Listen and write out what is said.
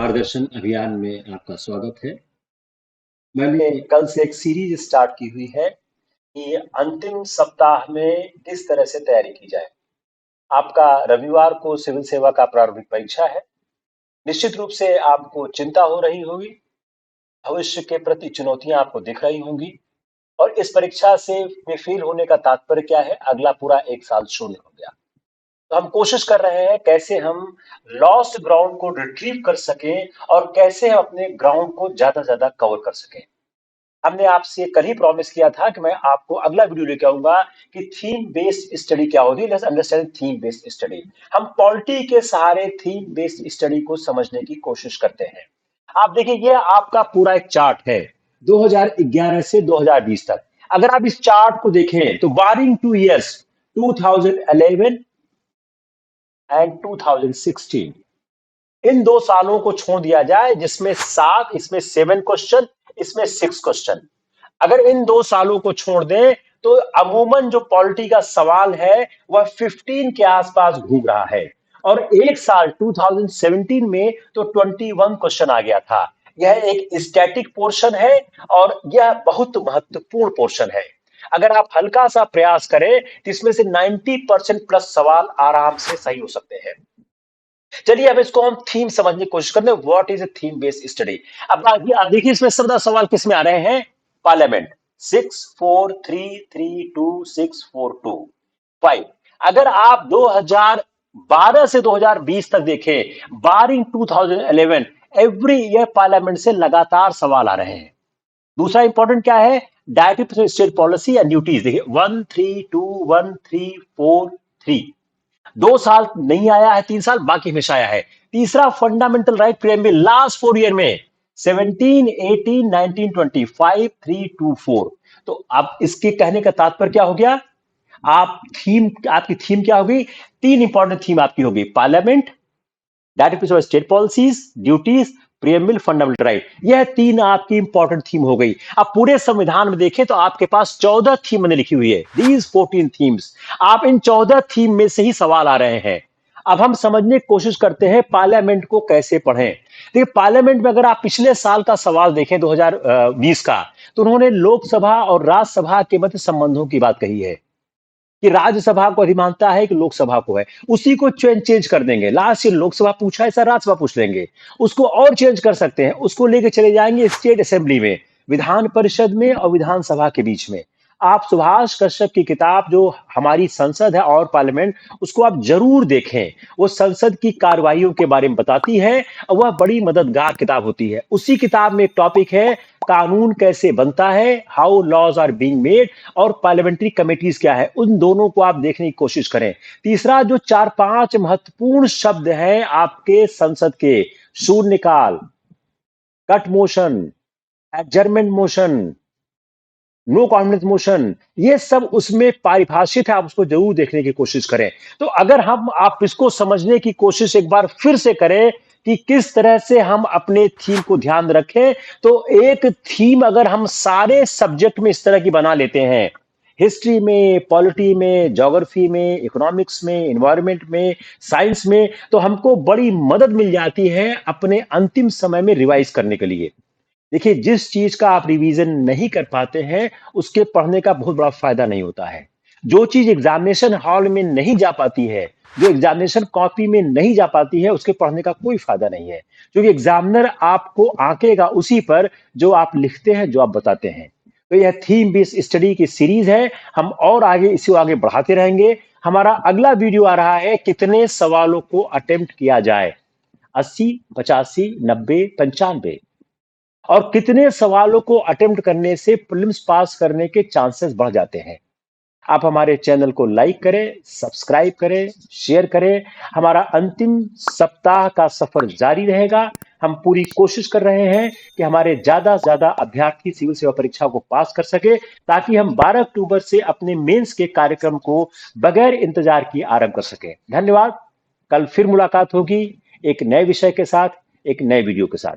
मार्गदर्शन अभियान में आपका स्वागत है। मैंने कल से एक सीरीज स्टार्ट की हुई है कि अंतिम सप्ताह में किस तरह से तैयारी की जाए। आपका रविवार को सिविल सेवा का प्रारंभिक परीक्षा है। निश्चित रूप से आपको चिंता हो रही होगी, भविष्य के प्रति चुनौतियां आपको दिख रही होंगी और इस परीक्षा से में फेल होने का तात्पर्य क्या है? अगला पूरा 1 साल शून्य हो गया। तो हम कोशिश कर रहे हैं कैसे हम लॉस्ट ग्राउंड को रिट्रीव कर सकें और कैसे हम अपने ग्राउंड को ज्यादा से ज्यादा कवर कर सकें। हमने आपसे कल ही प्रॉमिस किया था कि मैं आपको अगला वीडियो लेके आऊंगा कि थीम बेस्ड स्टडी क्या होती है। Let's understand theme based study. हम पॉलिटी के सहारे थीम बेस्ड स्टडी को समझने की कोशिश करते हैं। आप देखिए, ये आपका पूरा एक चार्ट है 2011 से 2020 तक। अगर आप इस चार्ट को देखें तो बारिंग 2 years 2011 एंड 2016, इन 2 सालों को छोड़ दिया जाए जिसमें 7, इसमें 7 क्वेश्चन, इसमें 6 क्वेश्चन। अगर इन 2 सालों को छोड़ दें तो अमूमन जो पॉलिटी का सवाल है वह 15 के आसपास घूम रहा है और एक साल 2017 में तो 21 क्वेश्चन आ गया था। यह एक स्टैटिक पोर्शन है और यह बहुत महत्वपूर्ण पोर्शन है। अगर आप हल्का सा प्रयास करें तो इसमें से 90% प्लस सवाल आराम से सही हो सकते हैं। चलिए अब इसको हम थीम समझने की कोशिश करते हैं। What is a theme based study? अब देखिए इसमें सब सवाल किस में आ रहे हैं? पार्लियामेंट 6 4 3 3 2 6 4 2 5। अगर आप 2012 से 2020 तक देखें, बारिंग 2011, एवरी ईयर पार्लियामेंट से लगातार सवाल आ रहे हैं। दूसरा इंपॉर्टेंट क्या है? Directive state policy and duties. देखिए 1 3 2 1 3 4 3, 2 साल नहीं आया है, 3 साल बाकी हमेशा आया है। तीसरा fundamental right preamble last 4 year में 17 18 19 25 3 2 4। तो अब इसके कहने का तात्पर्य क्या हो गया? आपकी थीम क्या होगी? 3 इंपॉर्टेंट थीम आपकी होगी: parliament, directive state policies, duties, preamble, fundamental right. यह 3 आपकी इंपॉर्टेंट थीम हो गई। अब पूरे संविधान में देखें तो आपके पास 14 थीम मैंने लिखी हुई है, दीज 14 थीम्स। आप इन 14 थीम में से ही सवाल आ रहे हैं। अब हम समझने की कोशिश करते हैं पार्लियामेंट को कैसे पढ़ें। देखिए पार्लियामेंट में अगर आप पिछले साल का सवाल देखें 2020 का, तो उन्होंने लोकसभा और राज्यसभा के मध्य संबंधों की बात कही है कि राज्यसभा को अधिमानता है कि लोकसभा को है। उसी को चेंज कर देंगे। लास्ट ईयर लोकसभा पूछा, ऐसा राज्यसभा पूछ लेंगे। उसको और चेंज कर सकते हैं, उसको लेके चले जाएंगे स्टेट असेंबली में, विधान परिषद में और विधानसभा के बीच में। आप सुभाष कश्यप की किताब जो हमारी संसद है और पार्लियामेंट, उसको आप जरूर देखें। वो संसद की कार्रवाइयों के बारे में बताती है और वह बड़ी मददगार किताब होती है। उसी किताब में एक टॉपिक है कानून कैसे बनता है, how laws are being made, और पार्लियामेंट्री कमेटीज क्या है। उन दोनों को आप देखने की कोशिश करें। तीसरा जो 4-5 महत्वपूर्ण शब्द हैं आपके संसद के: शून्यकाल, cut motion, adjournment motion, no confidence motion, ये सब उसमें परिभाषित है। आप उसको जरूर देखने की कोशिश करें। तो अगर आप इसको समझने की कोशिश एक बार फिर से करें कि किस तरह से हम अपने थीम को ध्यान रखें, तो एक थीम अगर हम सारे सब्जेक्ट में इस तरह की बना लेते हैं, हिस्ट्री में, पॉलिटी में, ज्योग्राफी में, इकोनॉमिक्स में, एनवायरनमेंट में, साइंस में, तो हमको बड़ी मदद मिल जाती है अपने अंतिम समय में रिवाइज करने के लिए। देखिए जिस चीज का आप रिवीजन नहीं कर पाते हैं उसके पढ़ने का बहुत बड़ा फायदा नहीं होता है। जो चीज एग्जामिनेशन हॉल में नहीं जा पाती है, जो एग्जामिनेशन कॉपी में नहीं जा पाती है, उसके पढ़ने का कोई फायदा नहीं है, क्योंकि एग्जामिनर आपको आंकेगा उसी पर जो आप लिखते हैं, जो आप बताते हैं। तो यह थीम बेस्ड स्टडी की सीरीज है। हम और आगे इसी आगे बढ़ाते रहेंगे। हमारा अगला वीडियो आ रहा है कितने सवालों को अटेम्प्ट किया जाए, 80, 85, 90, 95, और कितने सवालों को अटेम्प्ट करने से प्रीलिम्स पास करने के चांसेस बढ़ जाते हैं। आप हमारे चैनल को लाइक करें, सब्सक्राइब करें, शेयर करें। हमारा अंतिम सप्ताह का सफर जारी रहेगा। हम पूरी कोशिश कर रहे हैं कि हमारे ज्यादा से ज्यादा अभ्यर्थी सिविल सेवा परीक्षा को पास कर सके, ताकि हम 12 अक्टूबर से अपने मेंस के कार्यक्रम को बगैर इंतजार किए आरंभ कर सके। धन्यवाद। कल फिर मुलाकात होगी एक नए विषय के साथ, एक नए वीडियो के साथ।